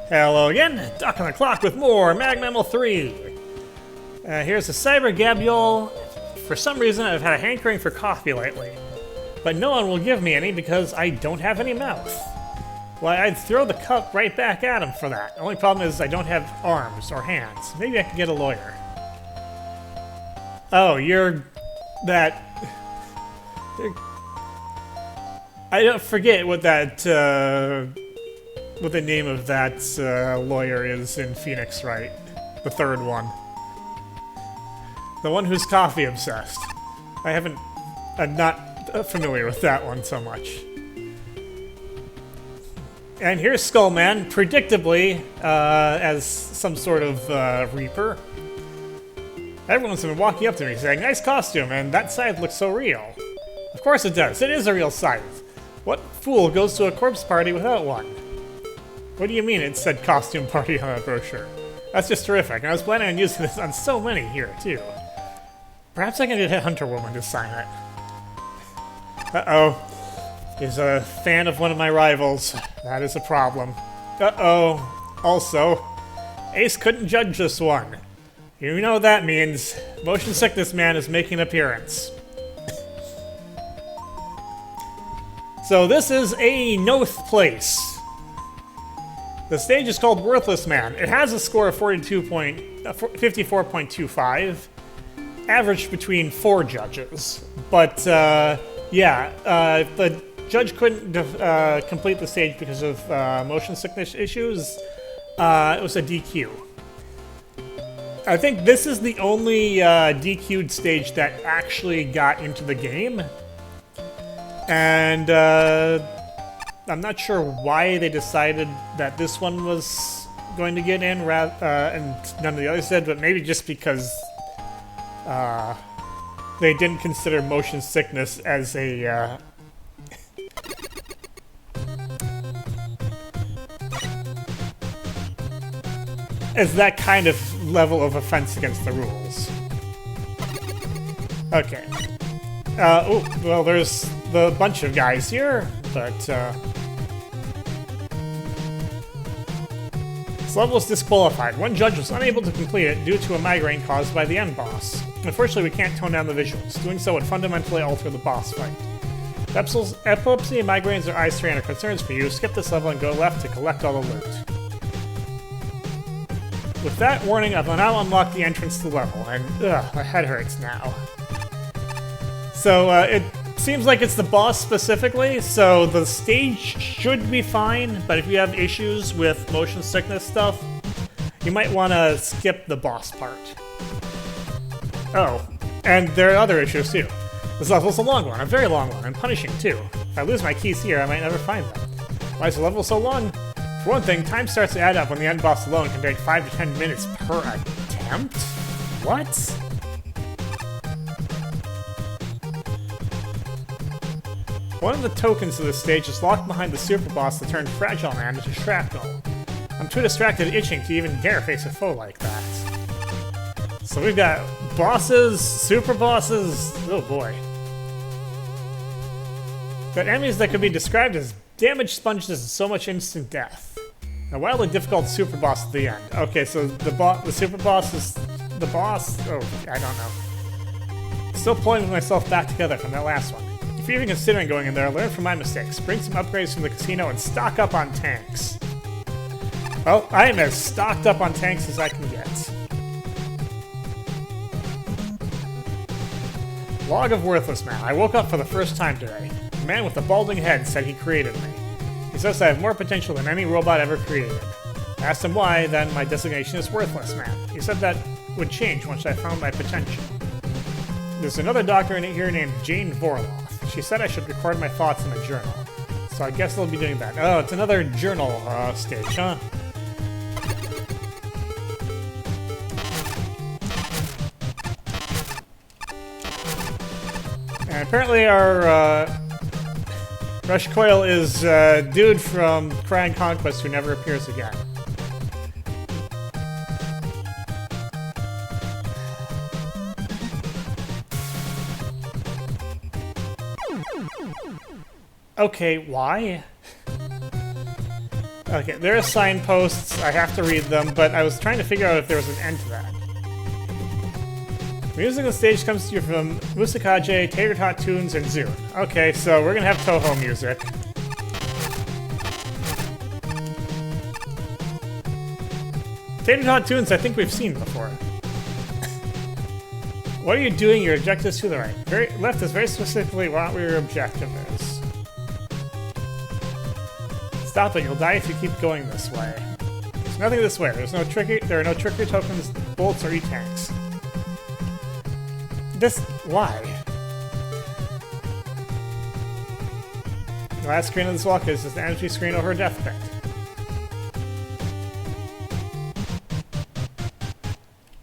Hello again, Duck on the Clock with more MAGMML3. Here's a Cyber Gabule. For some reason, I've had a hankering for coffee lately, but no one will give me any because I don't have any mouth. Why, I'd throw the cup right back at him for that. The only problem is I don't have arms or hands. Maybe I could get a lawyer. Oh, you're that... I don't forget what that, what the name of that lawyer is in Phoenix, right? The third one. The one who's coffee obsessed. I'm not familiar with that one so much. And here's Skullman, predictably, as some sort of Reaper. Everyone's been walking up to me saying, "Nice costume, and that scythe looks so real." Of course it does, it is a real scythe. What fool goes to a corpse party without one? What do you mean it said costume party on that brochure? That's just terrific, and I was planning on using this on so many here, too. Perhaps I can get a Hunter Woman to sign it. Uh-oh. He's a fan of one of my rivals. That is a problem. Uh-oh. Also, Ace couldn't judge this one. You know what that means. Motion Sickness Man is making an appearance. So this is a Noth place. The stage is called Ruthless Man. It has a score of 54.25, averaged between 4 judges. But yeah, the judge couldn't complete the stage because of motion sickness issues. It was a DQ. I think this is the only DQ'd stage that actually got into the game. And I'm not sure why they decided that this one was going to get in and none of the others did, but maybe just because they didn't consider motion sickness as a as that kind of level of offense against the rules. Okay. Oh, well, there's the bunch of guys here, but this level is disqualified. One judge was unable to complete it due to a migraine caused by the end boss. Unfortunately, we can't tone down the visuals. Doing so would fundamentally alter the boss fight. Epilepsy and migraines are eye strain are concerns for you. Skip this level and go left to collect all the loot. With that warning, I've now unlocked the entrance to the level, and my head hurts now. So it seems like it's the boss specifically, so the stage should be fine, but if you have issues with motion sickness stuff, you might want to skip the boss part. Oh, and there are other issues too. This level's a long one, a very long one, and punishing too. If I lose my keys here, I might never find them. Why is the level so long? For one thing, time starts to add up when the end boss alone can take 5 to 10 minutes per attempt? What? One of the tokens of this stage is locked behind the super boss that turned Fragile Man into Shrapnel. I'm too distracted itching to even dare face a foe like that. So we've got bosses, super bosses, oh boy. Got enemies that could be described as damage sponges and so much instant death. A wildly difficult super boss at the end. Okay, so the super boss is the boss? Oh, I don't know. Still pulling myself back together from that last one. If you're even considering going in there, learn from my mistakes. Bring some upgrades from the casino and stock up on tanks. Well, I am as stocked up on tanks as I can get. Log of Worthless Man. I woke up for the first time today. A man with a balding head said he created me. He says I have more potential than any robot ever created. I asked him why, then my designation is Worthless Man. He said that would change once I found my potential. There's another doctor in here named Jane Vorloff. She said I should record my thoughts in a journal. So I guess they'll be doing that. Oh, it's another journal stage, huh? And apparently our Rush Coil is dude from Crying Conquest who never appears again. Okay, why? Okay, there are signposts. I have to read them, but I was trying to figure out if there was an end to that. Music on the stage comes to you from Musakaje, Tater Tot Tunes, and Zune. Okay, so we're gonna have Toho music. Tater Tot Tunes I think we've seen before. What are you doing? Your objective is to the right. Very left is very specifically what your objective is. Stop it, you'll die if you keep going this way. There's nothing this way. There are no trickery tokens, bullets, or E-tanks. Why? The last screen of this walk is just an energy screen over a deathbed.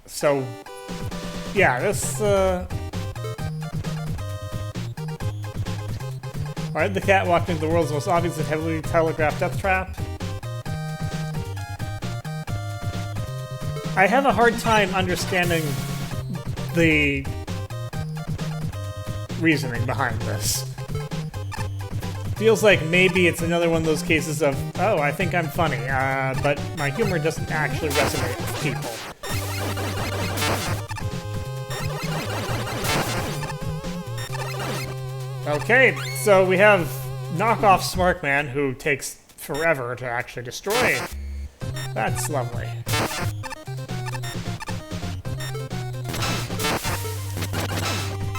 So, yeah, this, why did the cat walk into the world's most obvious and heavily telegraphed death trap? I have a hard time understanding the reasoning behind this. Feels like maybe it's another one of those cases of, oh, I think I'm funny, but my humor doesn't actually resonate with people. Okay, so we have knockoff Smartman who takes forever to actually destroy. That's lovely.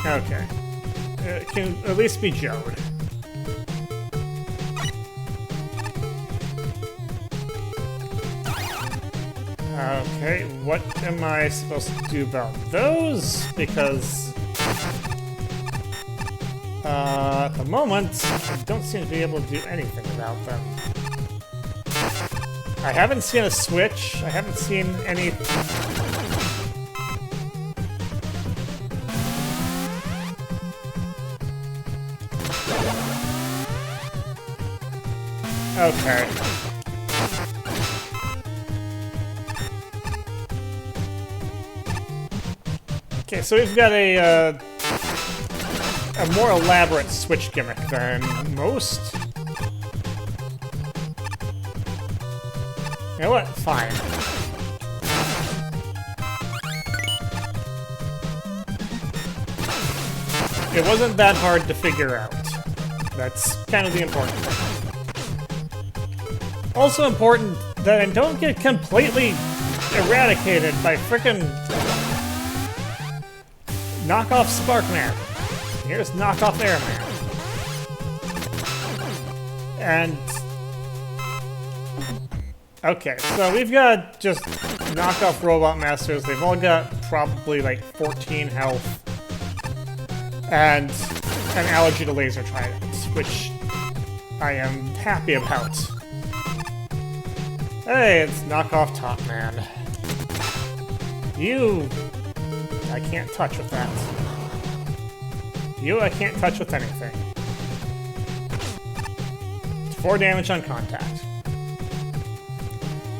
Okay. It can at least be Jode. Okay, what am I supposed to do about those? Because at the moment, I don't seem to be able to do anything about them. I haven't seen a switch. I haven't seen any... Okay. Okay, so we've got a more elaborate switch gimmick than most. You know what? Fine. It wasn't that hard to figure out. That's kind of the important thing. Also important that I don't get completely eradicated by frickin' knockoff Sparkman. Here's knockoff Airman. And... okay, so we've got just knockoff Robot Masters. They've all got probably like 14 health. And an allergy to laser tridents, which I am happy about. Hey, it's knockoff Top Man. You... I can't touch with that. You, I can't touch with anything. 4 damage on contact.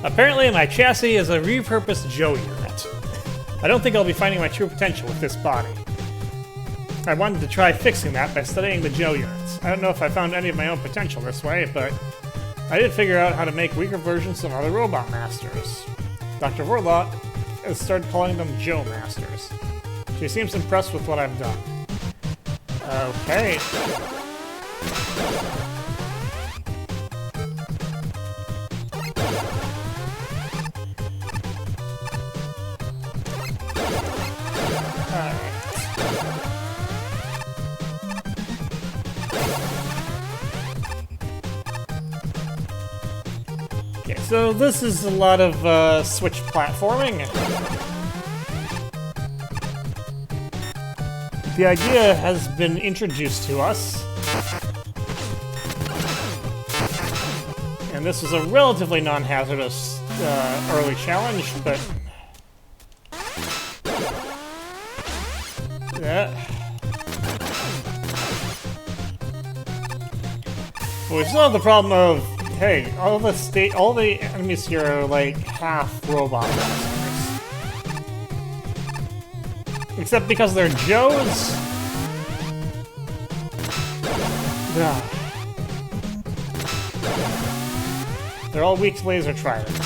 Apparently my chassis is a repurposed Joe unit. I don't think I'll be finding my true potential with this body. I wanted to try fixing that by studying the Joe units. I don't know if I found any of my own potential this way, but I did figure out how to make weaker versions of other Robot Masters. Dr. Vorlot has started calling them Joe Masters. She seems impressed with what I've done. Okay. Okay, so this is a lot of Switch platforming. The idea has been introduced to us. And this is a relatively non-hazardous early challenge, but... yeah. But we still have the problem of, hey, all the enemies here are like half robot monsters. Except because they're Joes? Yeah. They're all weak to laser tridents.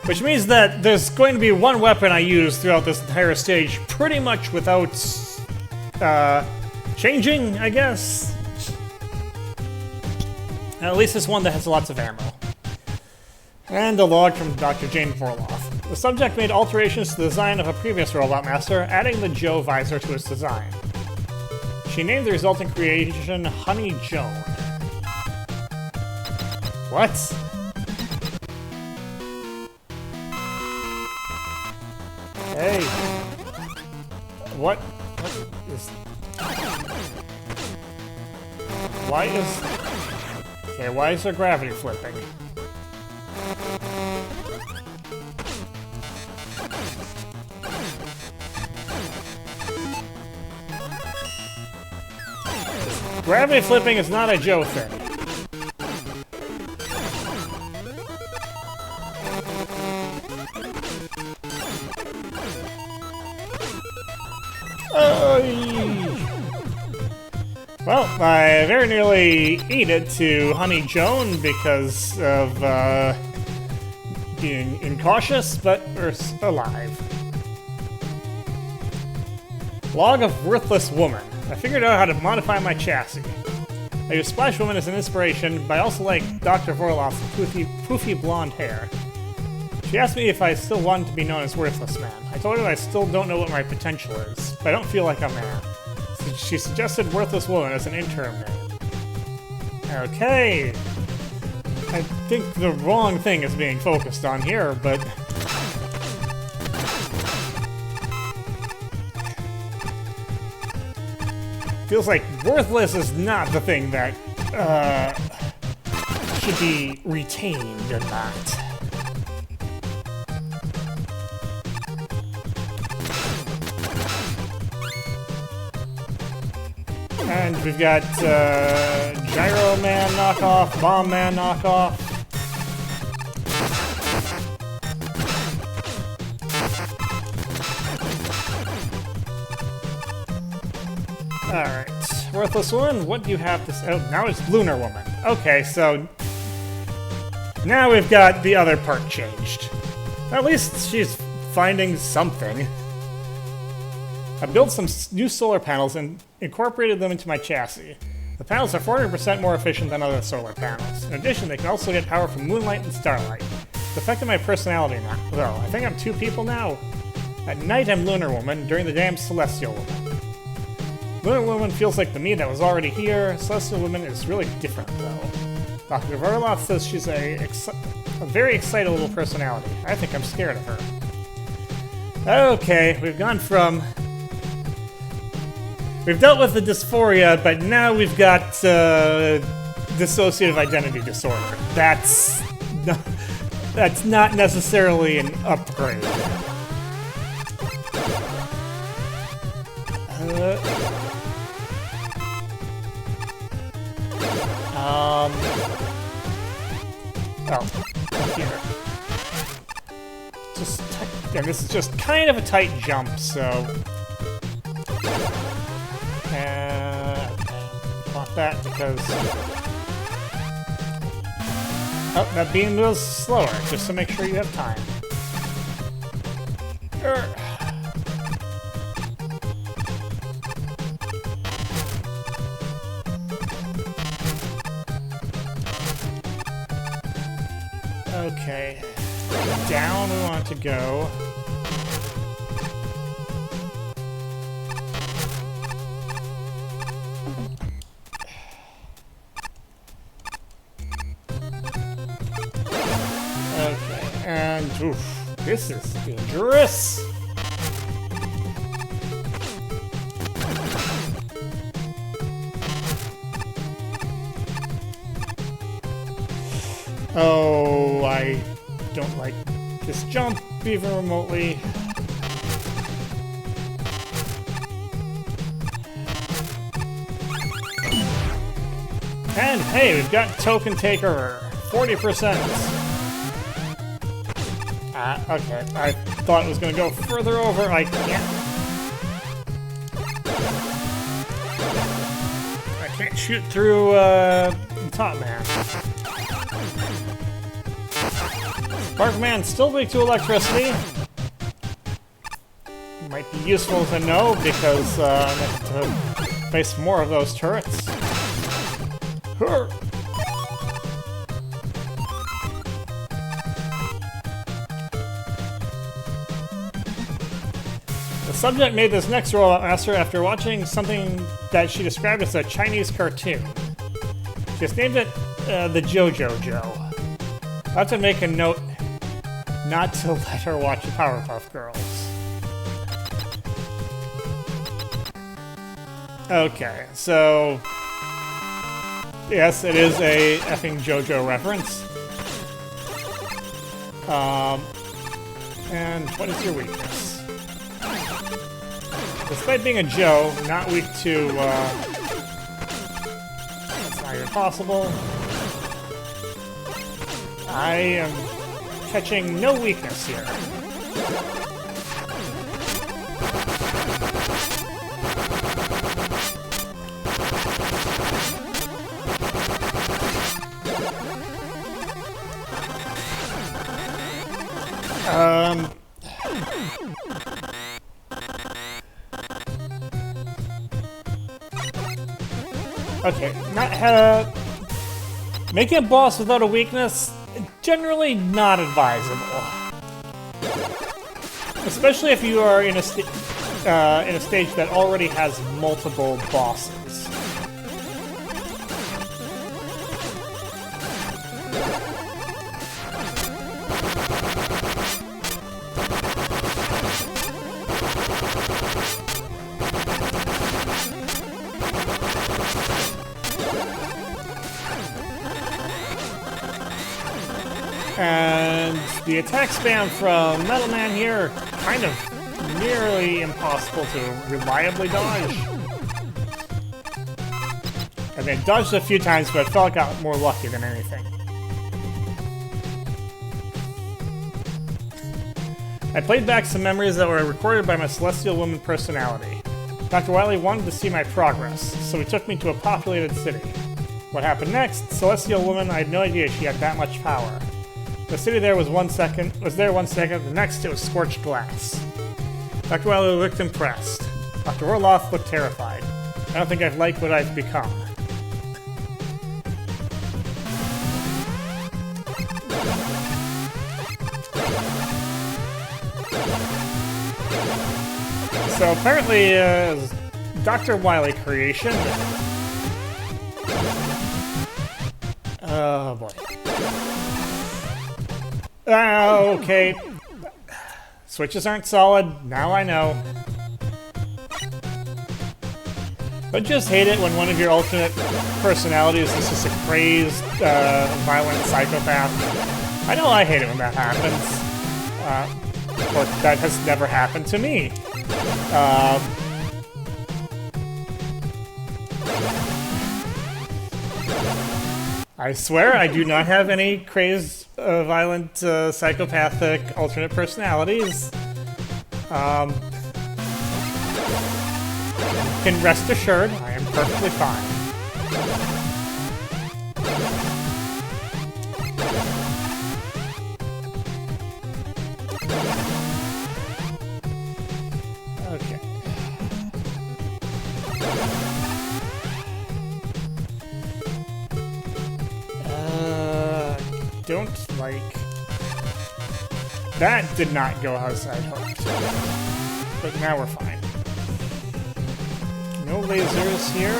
Which means that there's going to be one weapon I use throughout this entire stage, pretty much without, changing, I guess. At least it's one that has lots of ammo. And a log from Dr. Jane Vorloff. The subject made alterations to the design of a previous Robot Master, adding the Joe visor to its design. She named the resulting creation Honey Joan. What? Hey. What is... why is there gravity flipping? Gravity flipping is not a Joe thing. Well, I very nearly ate it to Honey Joan because of being incautious, but we're alive. Log of Ruthless Woman. I figured out how to modify my chassis. I use Splash Woman as an inspiration, but I also like Dr. Vorloff's poofy blonde hair. She asked me if I still wanted to be known as Worthless Man. I told her that I still don't know what my potential is, but I don't feel like a man. So she suggested Worthless Woman as an interim name. Okay. I think the wrong thing is being focused on here, but... feels like Worthless is not the thing that, should be retained in that. And we've got, Gyro Man knockoff, Bomb Man knockoff. Alright, Worthless Woman, what do you have to say? Oh, now it's Lunar Woman. Okay, so now we've got the other part changed. At least she's finding something. I built some new solar panels and incorporated them into my chassis. The panels are 400% more efficient than other solar panels. In addition, they can also get power from moonlight and starlight. It's affected my personality now, though. I think I'm two people now. At night, I'm Lunar Woman. During the day, I'm Celestial Woman. Lunar Woman feels like the me that was already here. Celestial Woman is really different, though. Dr. Vorloff says she's a very excited little personality. I think I'm scared of her. Okay, we've gone from... we've dealt with the dysphoria, but now we've got dissociative identity disorder. That's not necessarily an upgrade. Here. And this is just kind of a tight jump, so... want that because... oh, that beam moves slower, just to make sure you have time. Okay. Down we want to go. Okay, and oof, this is dangerous. Oh, I don't like this jump even remotely. And hey, we've got Token Taker 40%. Okay. I thought it was gonna go further over. I can't. I can't shoot through, the top man. Spark Man still weak to electricity. Might be useful to know because I have to face more of those turrets. Hur! The subject made this next Robot Master after watching something that she described as a Chinese cartoon. She just named it the JoJo Joe. I'll have to make a note not to let her watch Powerpuff Girls. Okay, so yes, it is a effing JoJo reference. And what is your weakness? Despite being a Joe, not weak to, that's not even possible. I am catching no weakness here. Okay, making a boss without a weakness, generally not advisable. Especially if you are in a stage that already has multiple bosses. And the attack spam from Metal Man here, kind of nearly impossible to reliably dodge. I mean, dodged a few times, but I felt like I got more lucky than anything. I played back some memories that were recorded by my Celestial Woman personality. Dr. Wily wanted to see my progress, so he took me to a populated city. What happened next? Celestial Woman, I had no idea she had that much power. The city there was there 1 second, the next it was scorched glass. Dr. Wily looked impressed. Dr. Orloff looked terrified. I don't think I've liked what I've become. So apparently, Dr. Wily creation. Oh boy. Okay. Switches aren't solid, now I know. But just hate it when one of your alternate personalities is just a crazed, violent psychopath. I know I hate it when that happens. Of course, that has never happened to me. I swear I do not have any crazed, violent, psychopathic alternate personalities. Can rest assured, I am perfectly fine. Okay. Don't like... That did not go as I'd hoped. But now we're fine. No lasers here.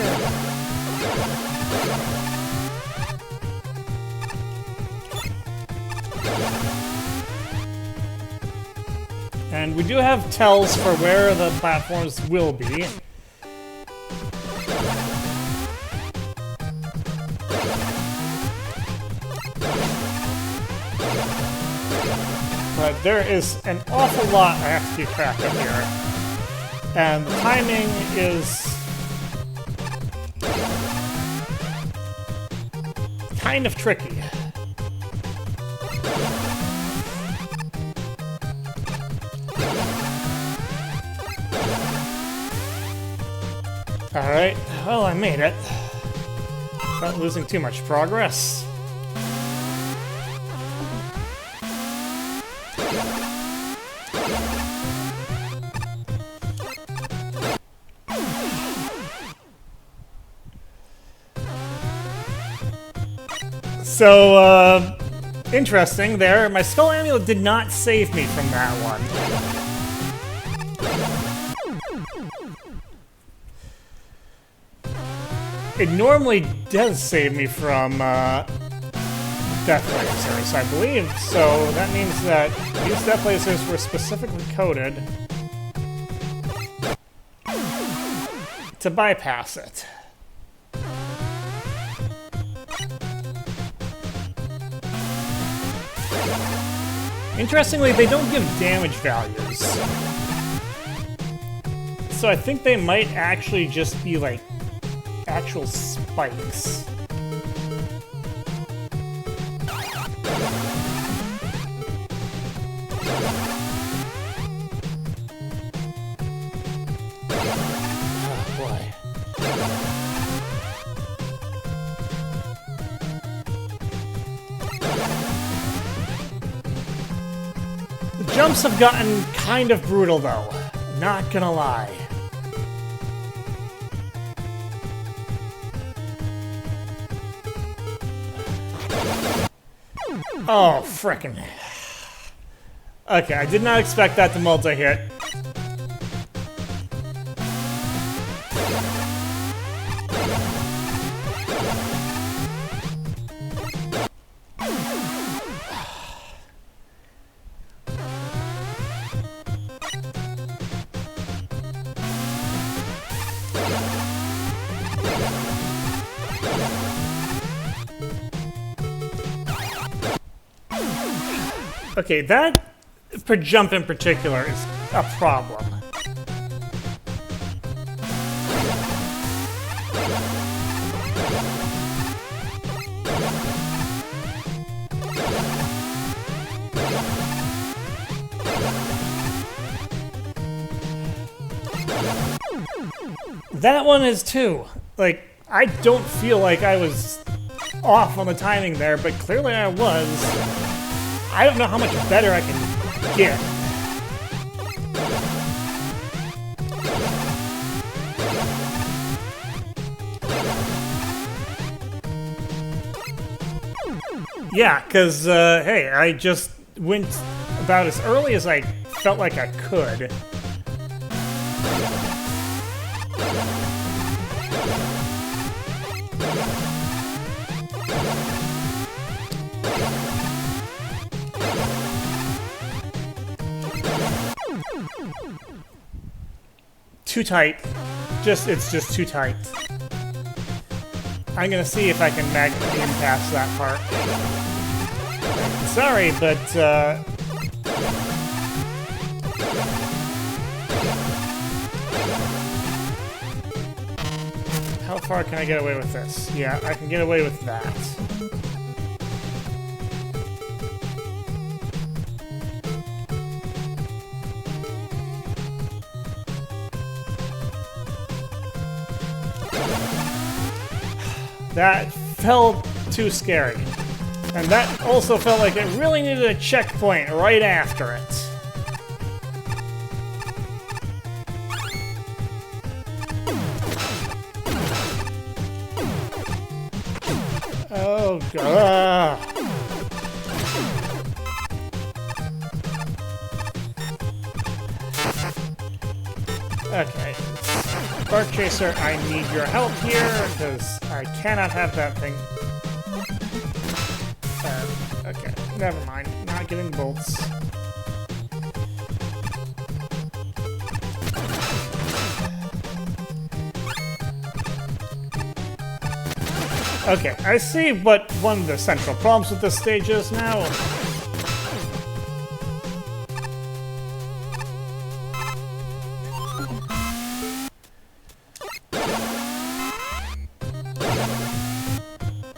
And we do have tells for where the platforms will be. But there is an awful lot I have to keep track of here. And the timing is kind of tricky. Alright, well, I made it. Not losing too much progress. So, interesting there. My Skull Amulet did not save me from that one. It normally does save me from Death Lasers, I believe. So that means that these Death Lasers were specifically coded to bypass it. Interestingly, they don't give damage values. So I think they might actually just be like actual spikes. Oh boy. The jumps have gotten kind of brutal though, not gonna lie. Oh, frickin'. Okay, I did not expect that to multi-hit. Okay, that for jump in particular is a problem. That one is too. Like, I don't feel like I was off on the timing there, but clearly I was. I don't know how much better I can get. Yeah, because, hey, I just went about as early as I felt like I could. Too tight. It's just too tight. I'm gonna see if I can MAGMML past that part. Sorry, but how far can I get away with this? Yeah, I can get away with that. That felt too scary. And that also felt like it really needed a checkpoint right after it. Oh, God. Okay. Spark Chaser, I need your help here, because I cannot have that thing. Okay, never mind. Not getting bolts. Okay, I see what one of the central problems with this stage is now.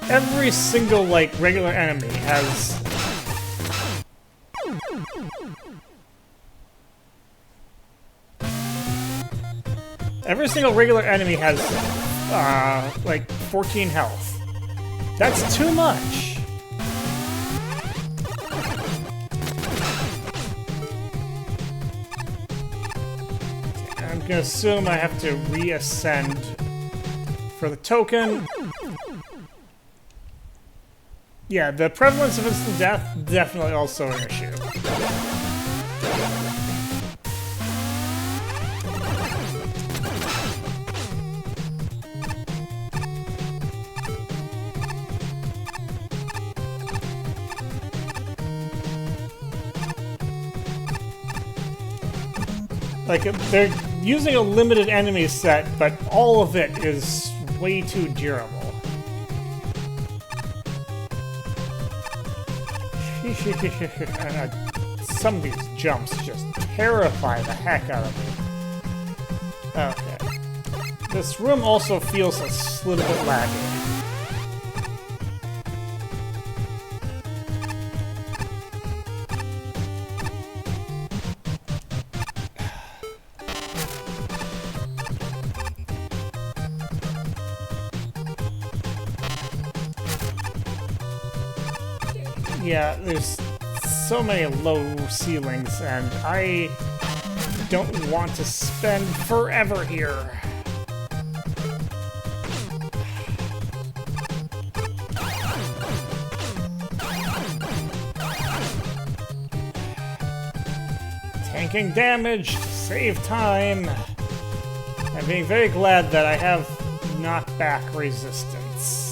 Every single, like, regular enemy has... Every single regular enemy has, like 14 health. That's too much. I'm gonna assume I have to reascend for the token. Yeah, the prevalence of instant death, definitely also an issue. Like, they're using a limited enemy set, but all of it is way too durable. Some of these jumps just terrify the heck out of me. Okay. This room also feels a little bit laggy. Yeah, there's so many low ceilings, and I don't want to spend forever here. Tanking damage to save time. I'm being very glad that I have knockback resistance.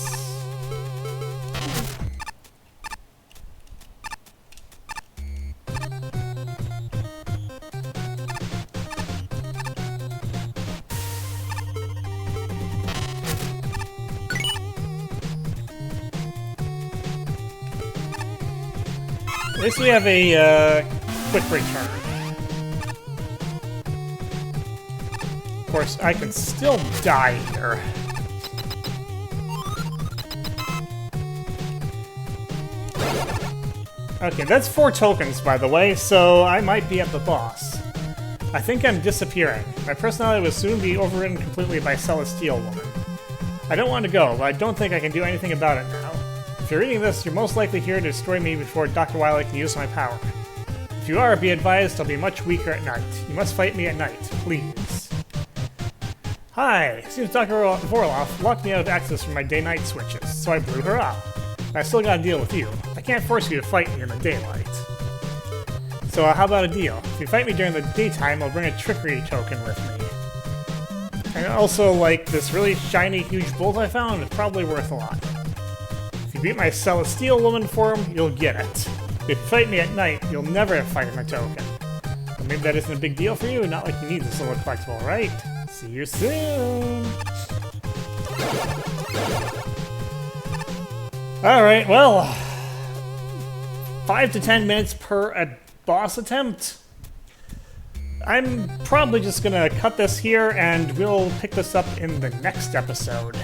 At least we have a quick return. Of course, I can still die here. Okay, that's 4 tokens, by the way, so I might be at the boss. I think I'm disappearing. My personality will soon be overridden completely by Celestial Woman. I don't want to go, but I don't think I can do anything about it now. If you're reading this, you're most likely here to destroy me before Dr. Wily can use my power. If you are, be advised I'll be much weaker at night. You must fight me at night, please. Hi! Seems Dr. Vorloff locked me out of access from my day-night switches, so I blew her up. I still gotta deal with you. I can't force you to fight me in the daylight. So how about a deal? If you fight me during the daytime, I'll bring a trickery token with me. And also, like, this really shiny, huge bolt I found is probably worth a lot. If you beat my Celestial Woman form, you'll get it. If you fight me at night, you'll never fight my token. Well, maybe that isn't a big deal for you, not like you need this little collectible, right? See you soon! Alright, well... 5 to 10 minutes per boss attempt. I'm probably just gonna cut this here, and we'll pick this up in the next episode.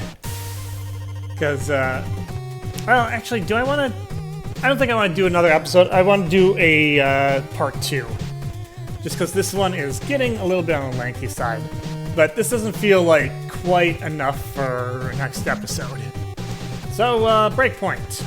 Because, well, actually, do I want to... I don't think I want to do another episode. I want to do a part 2. Just because this one is getting a little bit on the lengthy side. But this doesn't feel like quite enough for next episode. So, breakpoint.